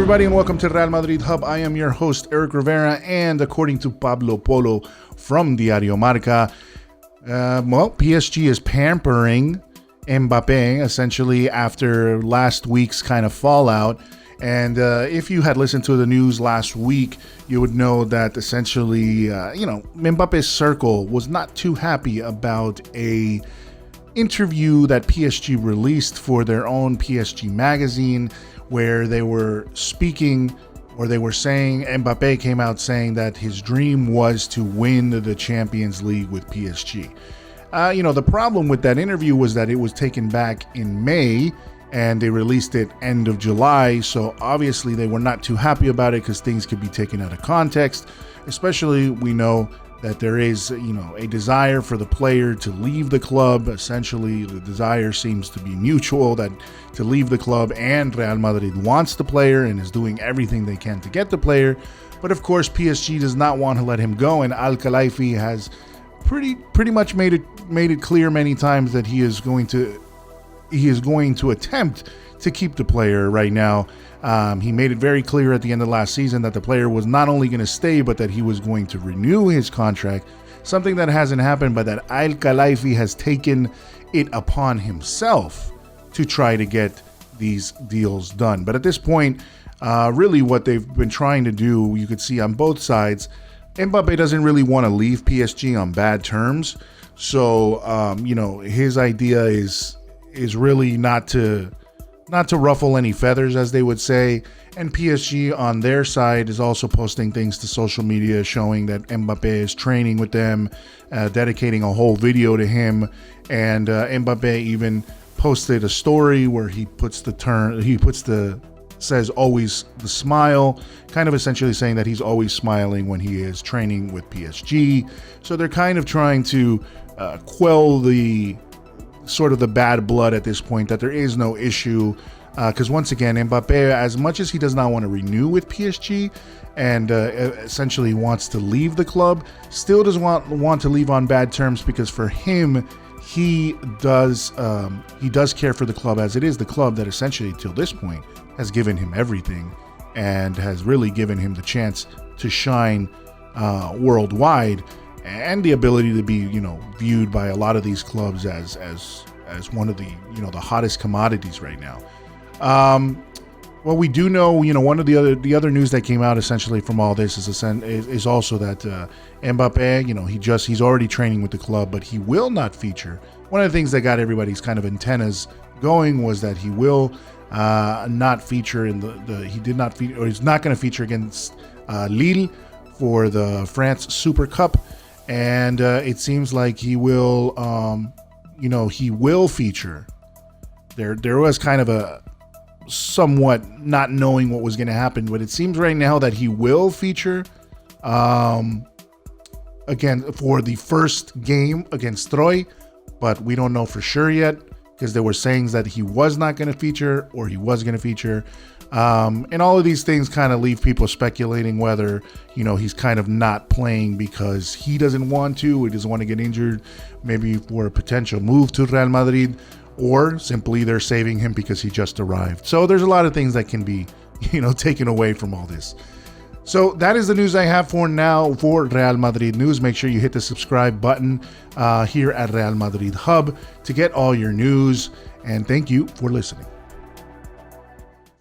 everybody, and welcome to Real Madrid Hub. I am your host, Eric Rivera, and according to Pablo Polo from Diario Marca, PSG is pampering Mbappe, essentially, after last week's kind of fallout. And if you had listened to the news last week, you would know that essentially, Mbappe's circle was not too happy about a interview that PSG released for their own PSG magazine, where they were speaking, or they were saying, Mbappe came out saying that his dream was to win the Champions League with PSG. The problem with that interview was that it was taken back in May, and they released it end of July, so obviously they were not too happy about it because things could be taken out of context. Especially, we know that there is, a desire for the player to leave the club. Essentially, the desire seems to be mutual, that to leave the club, and Real Madrid wants the player and is doing everything they can to get the player. But of course, PSG does not want to let him go, and Al-Khelaifi has pretty much made it clear many times that he is going to attempt to keep the player right now. He made it very clear at the end of last season that the player was not only going to stay, but that he was going to renew his contract, something that hasn't happened, but that Al-Khelaifi has taken it upon himself to try to get these deals done. But at this point, really what they've been trying to do, you could see on both sides, Mbappe doesn't really want to leave PSG on bad terms. So, his idea is really not to ruffle any feathers, as they would say. And PSG on their side is also posting things to social media showing that Mbappe is training with them, dedicating a whole video to him. And Mbappe even posted a story where he says always the smile, kind of essentially saying that he's always smiling when he is training with PSG. So they're kind of trying to quell the sort of the bad blood at this point, that there is no issue, because once again, Mbappe, as much as he does not want to renew with PSG and essentially wants to leave the club, still doesn't want to leave on bad terms, because for him, he does care for the club, as it is the club that essentially till this point has given him everything and has really given him the chance to shine worldwide, and the ability to be, viewed by a lot of these clubs as one of the, the hottest commodities right now. Well, we do know, one of the other news that came out essentially from all this is also that Mbappe, he's already training with the club, but he will not feature. One of the things that got everybody's kind of antennas going was that he will not feature he's not going to feature against Lille for the France Super Cup. And it seems like he will, he will feature. There was kind of a somewhat not knowing what was going to happen, but it seems right now that he will feature again for the first game against Troy, but we don't know for sure yet, because there were sayings that he was not going to feature or he was going to feature. And all of these things kind of leave people speculating whether, he's kind of not playing because he doesn't want to, he doesn't want to get injured, maybe for a potential move to Real Madrid, or simply they're saving him because he just arrived. So there's a lot of things that can be, taken away from all this. So that is the news I have for now for Real Madrid news. Make sure you hit the subscribe button here at Real Madrid Hub to get all your news. And thank you for listening.